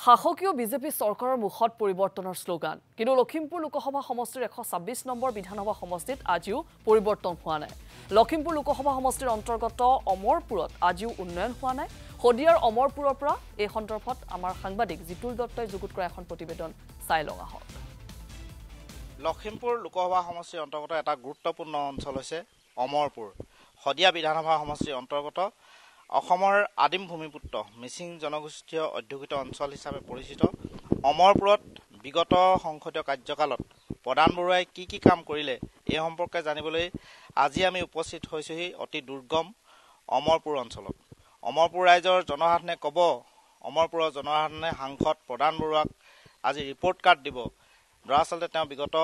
শাসকীয় বিজেপি চৰকাৰৰ মুখত পৰিৱৰ্তনৰ শ্লোগান কিন্তু লখিমপুৰ লোকসভা সমষ্টিৰ 126 নম্বৰ বিধানসভা সমষ্টিত আজিও পৰিৱৰ্তন হোৱা নাই। লখিমপুৰ লোকসভা সমষ্টিৰ অন্তৰ্গত অমৰপুৰত আজিও উন্নয়ন হোৱা নাই। হদিয়াৰ অমৰপুৰৰ পৰা এই সন্দৰ্ভত আমাৰ সাংবাদিক জিতুল দত্তই যুগুত কৰা এখন প্ৰতিবেদন চাই লওঁক আহক। লখিমপুৰ লোকসভা সমষ্টিৰ অন্তৰ্গত এটা গুৰুত্বপূৰ্ণ অঞ্চল হৈছে অমৰপুৰ। হদিয়া বিধানসভা সমষ্টিৰ অন্তৰ্গত অসমৰ আদিম ভূমিপুত্ৰ মিচিং জনগোষ্ঠীয় অধ্যুষিত অঞ্চল হিচাপে পৰিচিত অমৰপুৰত বিগত সংসদীয় কাৰ্যকালত প্ৰধান বৰুৱাই কি কাম কৰিলে এই সম্পৰ্কে জানিবলৈ আজি আমি উপস্থিত হৈছোহি অতি দুৰ্গম অমৰপুৰ অঞ্চলত। অমৰপুৰ ৰাইজৰ জনসাধাৰণে ক'ব, অমৰপুৰৰ জনসাধাৰণে সাংসদ প্ৰধান বৰুৱাক আজি ৰিপৰ্ট কাৰ্ড দিব। দৰাচলতে তেওঁ বিগত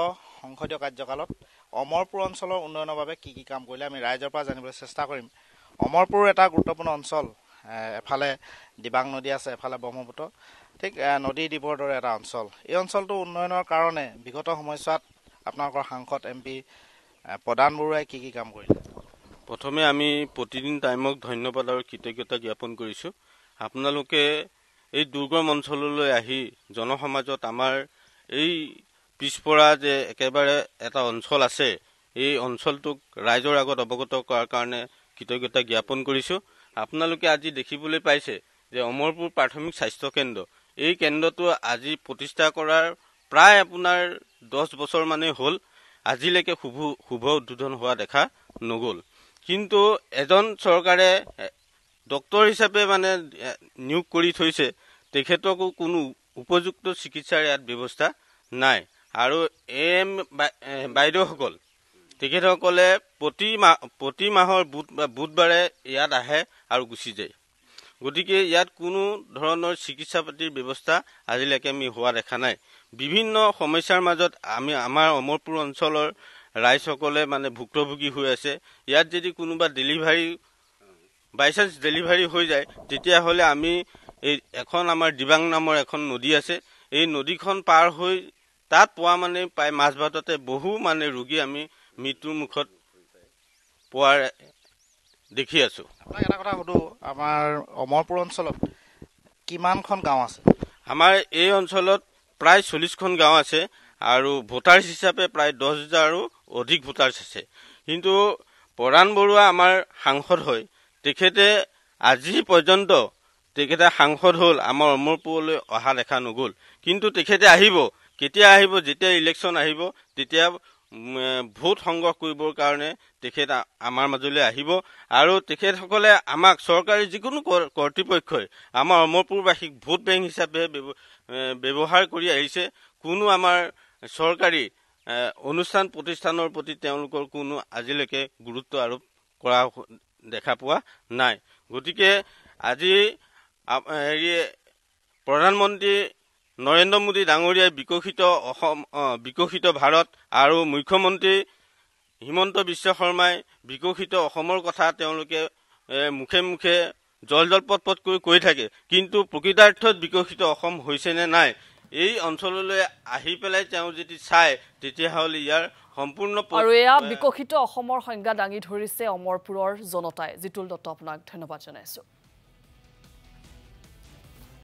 সংসদীয় কাৰ্যকালত অমৰপুৰ অঞ্চলৰ উন্নয়নৰ বাবে কি কাম কৰিলে আমি ৰাইজৰ পৰা জানিবলৈ চেষ্টা কৰিম। অমৰপুৰ এটা গুৰুত্বপূৰ্ণ অঞ্চল, এফালে দিবাং নদী আছে, এফালে ব্ৰহ্মপুত্ৰ, ঠিক নদী দ্বীপৰ দৰে এটা অঞ্চল। এই অঞ্চলটো উন্নয়নৰ কাৰণে বিগত সময়ছোৱাত আপোনালোকৰ সাংসদ MP প্ৰধান বৰুৱাই কি কাম কৰিলে? প্ৰথমে আমি প্ৰতিদিন টাইমক ধন্যবাদ আৰু কৃতজ্ঞতা জ্ঞাপন কৰিছোঁ। আপোনালোকে এই দুৰ্গম অঞ্চললৈ আহি জনসমাজত আমাৰ এই পিছপৰা যে একেবাৰে এটা অঞ্চল আছে, এই অঞ্চলটোক ৰাইজৰ আগত অৱগত কৰাৰ কাৰণে কৃতজ্ঞতা জ্ঞাপন কৰিছোঁ। আপোনালোকে আজি দেখিবলৈ পাইছে যে অমৰপুৰ প্ৰাথমিক স্বাস্থ্য কেন্দ্ৰ, এই কেন্দ্ৰটো আজি প্ৰতিষ্ঠা কৰাৰ প্ৰায় আপোনাৰ 10 বছৰ মানে হ'ল, আজিলৈকে শুভ উদ্বোধন হোৱা দেখা নগ'ল। কিন্তু এজন চৰকাৰে ডক্তৰ হিচাপে মানে নিয়োগ কৰি থৈছে, তেখেতকো কোনো উপযুক্ত চিকিৎসাৰ ইয়াত ব্যৱস্থা নাই। আৰু AM বাইদেউসকল, তেখেতসকলে প্ৰতি মাহৰ বুধবাৰে ইয়াত আহে আৰু গুচি যায়। গতিকে ইয়াত কোনো ধৰণৰ চিকিৎসা পাতিৰ ব্যৱস্থা আজিলৈকে আমি হোৱা দেখা নাই। বিভিন্ন সমস্যাৰ মাজত আমাৰ অমৰপুৰ অঞ্চলৰ ৰাইজসকলে মানে ভুক্তভোগী হৈ আছে। ইয়াত যদি কোনোবা বাইচান্স ডেলিভাৰী হৈ যায়, তেতিয়াহ'লে আমি এখন আমাৰ দিবাং নামৰ এখন নদী আছে, এই নদীখন পাৰ হৈ তাত পোৱা মানে প্ৰায় মাজবাটতে বহু মানে ৰোগী আমি মৃত্যুৰ মুখত পোৱাৰ দেখি আছোঁ। আপোনাক এটা কথা সুধো, আমাৰ অমৰপুৰ অঞ্চলত কিমানখন গাঁও আছে? আমাৰ এই অঞ্চলত প্ৰায় 40খন গাঁও আছে আৰু ভোটাৰ্ছ হিচাপে প্ৰায় 10,000ৰো অধিক ভোটাৰ্ছ আছে। কিন্তু প্ৰধান বৰুৱা আমাৰ সাংসদ হয়, তেখেতে আজি পৰ্যন্ত তেখেতে সাংসদ হ'ল, আমাৰ অমৰপুৰলৈ অহা দেখা নগ'ল। কিন্তু তেখেতে আহিব, কেতিয়া আহিব? যেতিয়া ইলেকশ্যন আহিব তেতিয়া ভোট সংগ্ৰহ কৰিবৰ কাৰণে তেখেত আমাৰ মাজলৈ আহিব। আৰু তেখেতসকলে আমাক চৰকাৰী যিকোনো কৰ্তৃপক্ষই আমাৰ অমৰপুৰবাসীক ভোট বেংক হিচাপে ব্যৱহাৰ কৰি আহিছে। কোনো আমাৰ চৰকাৰী অনুষ্ঠান প্ৰতিষ্ঠানৰ প্ৰতি তেওঁলোকৰ কোনো আজিলৈকে গুৰুত্ব আৰোপ কৰা দেখা পোৱা নাই। গতিকে আজি প্ৰধানমন্ত্ৰী নৰেন্দ্ৰ মোদী ডাঙৰীয়াই বিকশিত ভাৰত আৰু মুখ্যমন্ত্ৰী হিমন্ত বিশ্ব শৰ্মাই বিকশিত অসমৰ কথা তেওঁলোকে মুখে মুখে জলপট কৰি কৈ থাকে, কিন্তু প্ৰকৃতাৰ্থত বিকশিত অসম হৈছে নে নাই, এই অঞ্চললৈ আহি পেলাই তেওঁ যদি চায় তেতিয়াহ'লে ইয়াৰ সম্পূৰ্ণ আৰু এয়া বিকশিত অসমৰ সংজ্ঞা দাঙি ধৰিছে অমৰপুৰৰ জনতাই। জিতুল দত্ত, আপোনাক ধন্যবাদ জনাইছোঁ।